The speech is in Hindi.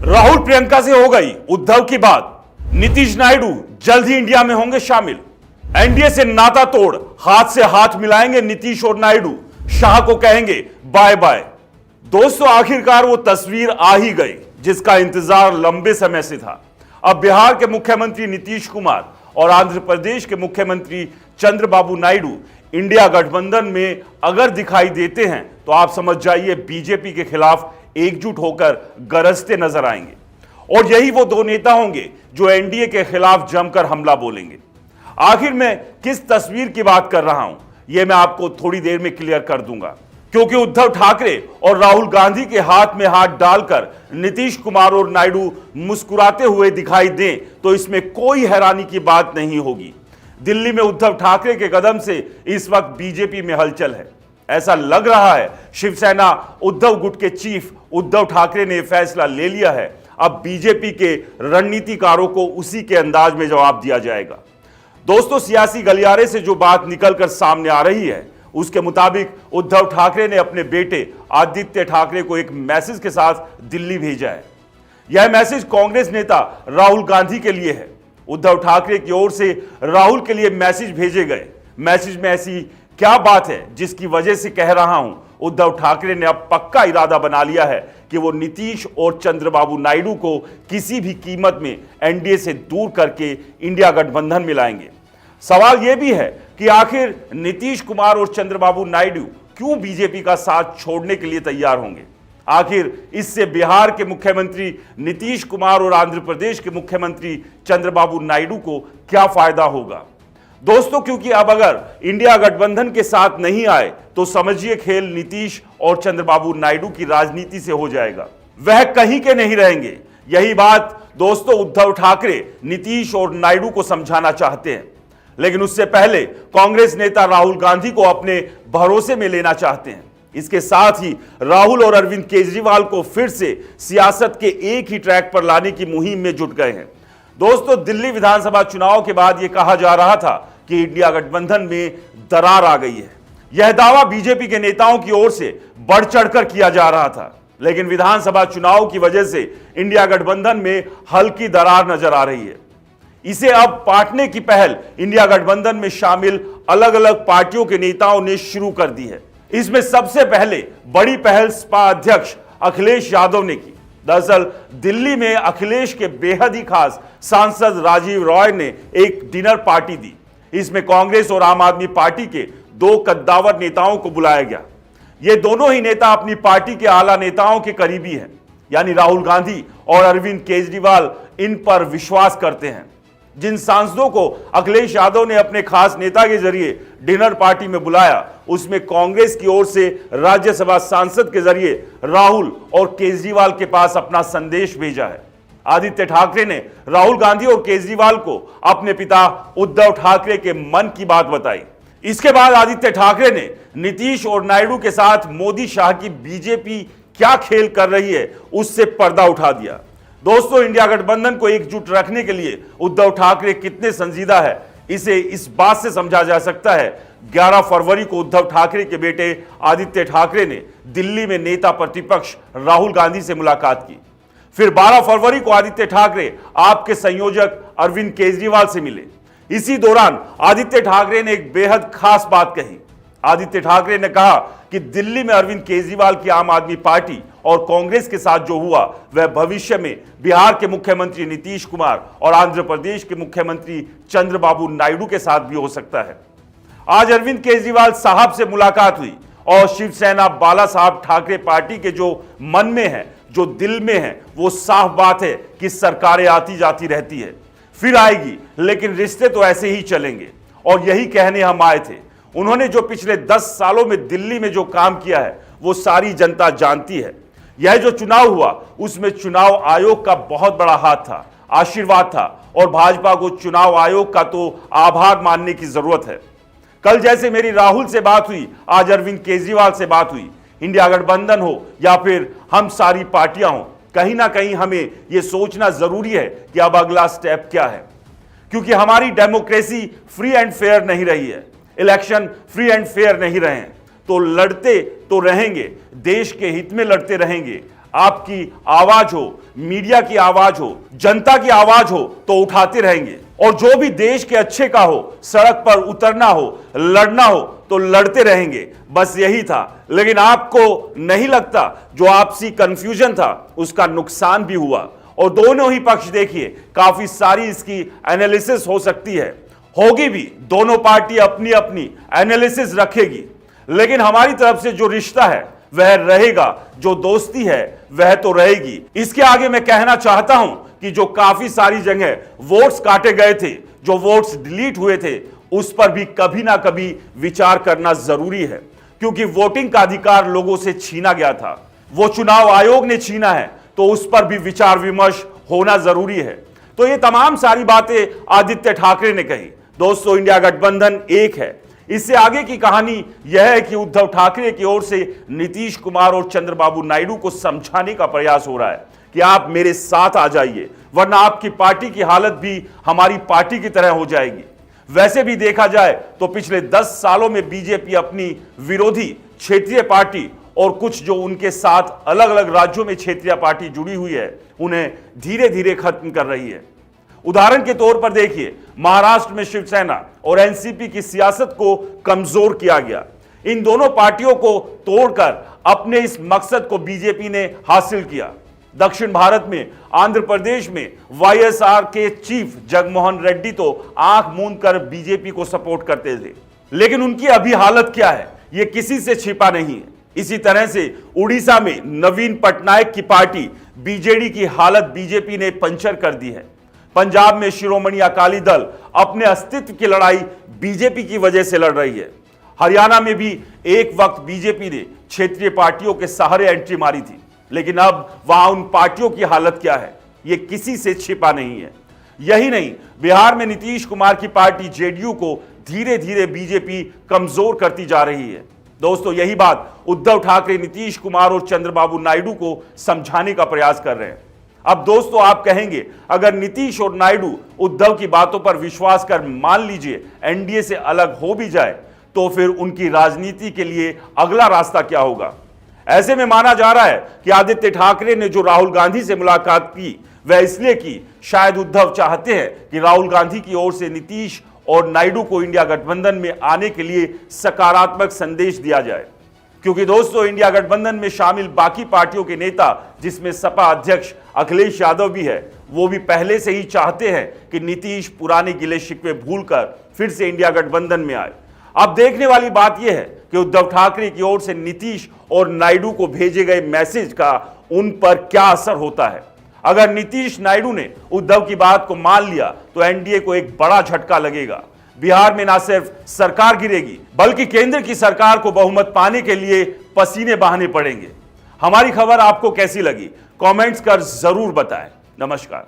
राहुल प्रियंका से हो गई उद्धव की बात। नीतीश नायडू जल्द ही इंडिया में होंगे शामिल। एनडीए से नाता तोड़ हाथ से हाथ मिलाएंगे नीतीश और नायडू। शाह को कहेंगे बाय बाय। दोस्तों, आखिरकार वो तस्वीर आ ही गई जिसका इंतजार लंबे समय से था। अब बिहार के मुख्यमंत्री नीतीश कुमार और आंध्र प्रदेश के मुख्यमंत्री चंद्रबाबू नायडू इंडिया गठबंधन में अगर दिखाई देते हैं तो आप समझ जाइए बीजेपी के खिलाफ एकजुट होकर गरजते नजर आएंगे। और यही वो दो नेता होंगे जो एनडीए के खिलाफ जमकर हमला बोलेंगे। आखिर मैं किस तस्वीर की बात कर रहा हूं यह मैं आपको थोड़ी देर में क्लियर कर दूंगा, क्योंकि उद्धव ठाकरे और राहुल गांधी के हाथ में हाथ डालकर नीतीश कुमार और नायडू मुस्कुराते हुए दिखाई दें तो इसमें कोई हैरानी की बात नहीं होगी। दिल्ली में उद्धव ठाकरे के कदम से इस वक्त बीजेपी में हलचल है। ऐसा लग रहा है शिवसेना उद्धव गुट के चीफ उद्धव ठाकरे ने फैसला ले लिया है। अब बीजेपी के रणनीतिकारों को उसी के अंदाज में जवाब दिया जाएगा। दोस्तों, सियासी गलियारे से जो बात निकलकर सामने आ रही है उसके मुताबिक उद्धव ठाकरे ने अपने बेटे आदित्य ठाकरे को एक मैसेज के साथ दिल्ली भेजा है। यह मैसेज कांग्रेस नेता राहुल गांधी के लिए है। उद्धव ठाकरे की ओर से राहुल के लिए मैसेज भेजे गए। मैसेज में ऐसी क्या बात है जिसकी वजह से कह रहा हूं उद्धव ठाकरे ने अब पक्का इरादा बना लिया है कि वो नीतीश और चंद्रबाबू नायडू को किसी भी कीमत में एनडीए से दूर करके इंडिया गठबंधन में लाएंगे। सवाल यह भी है कि आखिर नीतीश कुमार और चंद्रबाबू नायडू क्यों बीजेपी का साथ छोड़ने के लिए तैयार होंगे। आखिर इससे बिहार के मुख्यमंत्री नीतीश कुमार और आंध्र प्रदेश के मुख्यमंत्री चंद्रबाबू नायडू को क्या फायदा होगा। दोस्तों, क्योंकि अब अगर इंडिया गठबंधन के साथ नहीं आए तो समझिए खेल नीतीश और चंद्रबाबू नायडू की राजनीति से हो जाएगा। वह कहीं के नहीं रहेंगे। यही बात दोस्तों उद्धव ठाकरे नीतीश और नायडू को समझाना चाहते हैं, लेकिन उससे पहले कांग्रेस नेता राहुल गांधी को अपने भरोसे में लेना चाहते हैं। इसके साथ ही राहुल और अरविंद केजरीवाल को फिर से सियासत के एक ही ट्रैक पर लाने की मुहिम में जुट गए हैं। दोस्तों, दिल्ली विधानसभा चुनाव के बाद यह कहा जा रहा था कि इंडिया गठबंधन में दरार आ गई है। यह दावा बीजेपी के नेताओं की ओर से बढ़ चढ़कर किया जा रहा था, लेकिन विधानसभा चुनाव की वजह से इंडिया गठबंधन में हल्की दरार नजर आ रही है। इसे अब बांटने की पहल इंडिया गठबंधन में शामिल अलग अलग पार्टियों के नेताओं ने शुरू कर दी है। इसमें सबसे पहले बड़ी पहल सपा अध्यक्ष अखिलेश यादव ने की। दरअसल दिल्ली में अखिलेश के बेहद ही खास सांसद राजीव रॉय ने एक डिनर पार्टी दी। इसमें कांग्रेस और आम आदमी पार्टी के दो कद्दावर नेताओं को बुलाया गया। ये दोनों ही नेता अपनी पार्टी के आला नेताओं के करीबी हैं, यानी राहुल गांधी और अरविंद केजरीवाल इन पर विश्वास करते हैं। जिन सांसदों को अखिलेश यादव ने अपने खास नेता के जरिए डिनर पार्टी में बुलाया उसमें कांग्रेस की ओर से राज्यसभा सांसद के जरिए राहुल और केजरीवाल के पास अपना संदेश भेजा है। आदित्य ठाकरे ने राहुल गांधी और केजरीवाल को अपने पिता उद्धव ठाकरे के मन की बात बताई। इसके बाद आदित्य ठाकरे ने नीतीश और नायडू के साथ मोदी शाह की बीजेपी क्या खेल कर रही है उससे पर्दा उठा दिया। दोस्तों, इंडिया गठबंधन को एकजुट रखने के लिए उद्धव ठाकरे कितने संजीदा है इसे इस बात से समझा जा सकता है। 11 फरवरी को उद्धव ठाकरे के बेटे आदित्य ठाकरे ने दिल्ली में नेता प्रतिपक्ष राहुल गांधी से मुलाकात की। फिर 12 फरवरी को आदित्य ठाकरे आपके संयोजक अरविंद केजरीवाल से मिले। इसी दौरान आदित्य ठाकरे ने एक बेहद खास बात कही। आदित्य ठाकरे ने कहा कि दिल्ली में अरविंद केजरीवाल की आम आदमी पार्टी और कांग्रेस के साथ जो हुआ वह भविष्य में बिहार के मुख्यमंत्री नीतीश कुमार और आंध्र प्रदेश के मुख्यमंत्री चंद्रबाबू नायडू के साथ भी हो सकता है। आज अरविंद केजरीवाल साहब से मुलाकात हुई और शिवसेना बाला साहब ठाकरे पार्टी के जो मन में है, जो दिल में है, वो साफ बात है कि सरकारें आती जाती रहती है, फिर आएगी, लेकिन रिश्ते तो ऐसे ही चलेंगे। और यही कहने हम आए थे। उन्होंने जो पिछले 10 सालों में दिल्ली में जो काम किया है वो सारी जनता जानती है। यह जो चुनाव हुआ उसमें चुनाव आयोग का बहुत बड़ा हाथ था, आशीर्वाद था, और भाजपा को चुनाव आयोग का तो आभार मानने की जरूरत है। कल जैसे मेरी राहुल से बात हुई, आज अरविंद केजरीवाल से बात हुई। इंडिया गठबंधन हो या फिर हम सारी पार्टियां हो, कहीं ना कहीं हमें यह सोचना जरूरी है कि अब अगला स्टेप क्या है, क्योंकि हमारी डेमोक्रेसी फ्री एंड फेयर नहीं रही है। इलेक्शन फ्री एंड फेयर नहीं रहे, तो लड़ते तो रहेंगे, देश के हित में लड़ते रहेंगे। आपकी आवाज हो, मीडिया की आवाज हो, जनता की आवाज हो तो उठाते रहेंगे। और जो भी देश के अच्छे का हो, सड़क पर उतरना हो, लड़ना हो तो लड़ते रहेंगे। बस यही था। लेकिन आपको नहीं लगता जो आपसी कंफ्यूजन था उसका नुकसान भी हुआ। और दोनों ही पक्ष देखिए, काफी सारी इसकी एनालिसिस हो सकती है, होगी भी। दोनों पार्टी अपनी अपनी एनालिसिस रखेगी। लेकिन हमारी तरफ से जो रिश्ता है वह रहेगा, जो दोस्ती है वह तो रहेगी। इसके आगे मैं कहना चाहता हूं कि जो काफी सारी जगह वोट्स काटे गए थे, जो वोट्स डिलीट हुए थे, उस पर भी कभी ना कभी विचार करना जरूरी है। क्योंकि वोटिंग का अधिकार लोगों से छीना गया था, वो चुनाव आयोग ने छीना है, तो उस पर भी विचार विमर्श होना जरूरी है। तो ये तमाम सारी बातें आदित्य ठाकरे ने कही। दोस्तों, इंडिया गठबंधन एक है। इससे आगे की कहानी यह है कि उद्धव ठाकरे की ओर से नीतीश कुमार और चंद्रबाबू नायडू को समझाने का प्रयास हो रहा है कि आप मेरे साथ आ जाइए, वरना आपकी पार्टी की हालत भी हमारी पार्टी की तरह हो जाएगी। वैसे भी देखा जाए तो पिछले 10 सालों में बीजेपी अपनी विरोधी क्षेत्रीय पार्टी और कुछ जो उनके साथ अलग अलग राज्यों में क्षेत्रीय पार्टी जुड़ी हुई है, उन्हें धीरे धीरे खत्म कर रही है। उदाहरण के तौर पर देखिए, महाराष्ट्र में शिवसेना और एनसीपी की सियासत को कमजोर किया गया। इन दोनों पार्टियों को तोड़कर अपने इस मकसद को बीजेपी ने हासिल किया। दक्षिण भारत में आंध्र प्रदेश में वाईएसआर के चीफ जगनमोहन रेड्डी तो आंख मूंद कर बीजेपी को सपोर्ट करते थे। लेकिन उनकी अभी हालत क्या है, यह किसी से छिपा नहीं है। इसी तरह से उड़ीसा में नवीन पटनायक की पार्टी बीजेडी की हालत बीजेपी ने पंचर कर दी है। पंजाब में शिरोमणि अकाली दल अपने अस्तित्व की लड़ाई बीजेपी की वजह से लड़ रही है। हरियाणा में भी एक वक्त बीजेपी ने क्षेत्रीय पार्टियों के सहारे एंट्री मारी थी, लेकिन अब वहां उन पार्टियों की हालत क्या है, यह किसी से छिपा नहीं है। यही नहीं, बिहार में नीतीश कुमार की पार्टी जेडीयू को धीरे धीरे बीजेपी कमजोर करती जा रही है। दोस्तों, यही बात उद्धव ठाकरे नीतीश कुमार और चंद्रबाबू नायडू को समझाने का प्रयास कर रहे हैं। अब दोस्तों, आप कहेंगे अगर नीतीश और नायडू उद्धव की बातों पर विश्वास कर मान लीजिए एनडीए से अलग हो भी जाए, तो फिर उनकी राजनीति के लिए अगला रास्ता क्या होगा? ऐसे में माना जा रहा है कि आदित्य ठाकरे ने जो राहुल गांधी से मुलाकात की वह इसलिए की, शायद उद्धव चाहते हैं कि राहुल गांधी की ओर से नीतीश और नायडू को इंडिया गठबंधन में आने के लिए सकारात्मक संदेश दिया जाए। क्योंकि दोस्तों, इंडिया गठबंधन में शामिल बाकी पार्टियों के नेता, जिसमें सपा अध्यक्ष अखिलेश यादव भी है, वो भी पहले से ही चाहते हैं कि नीतीश पुराने गिले शिकवे भूलकर फिर से इंडिया गठबंधन में आए। अब देखने वाली बात यह है कि उद्धव ठाकरे की ओर से नीतीश और नायडू को भेजे गए मैसेज का उन पर क्या असर होता है। अगर नीतीश नायडू ने उद्धव की बात को मान लिया तो एनडीए को एक बड़ा झटका लगेगा। बिहार में ना सिर्फ सरकार गिरेगी, बल्कि केंद्र की सरकार को बहुमत पाने के लिए पसीने बहाने पड़ेंगे। हमारी खबर आपको कैसी लगी? कमेंट्स कर जरूर बताएं। नमस्कार।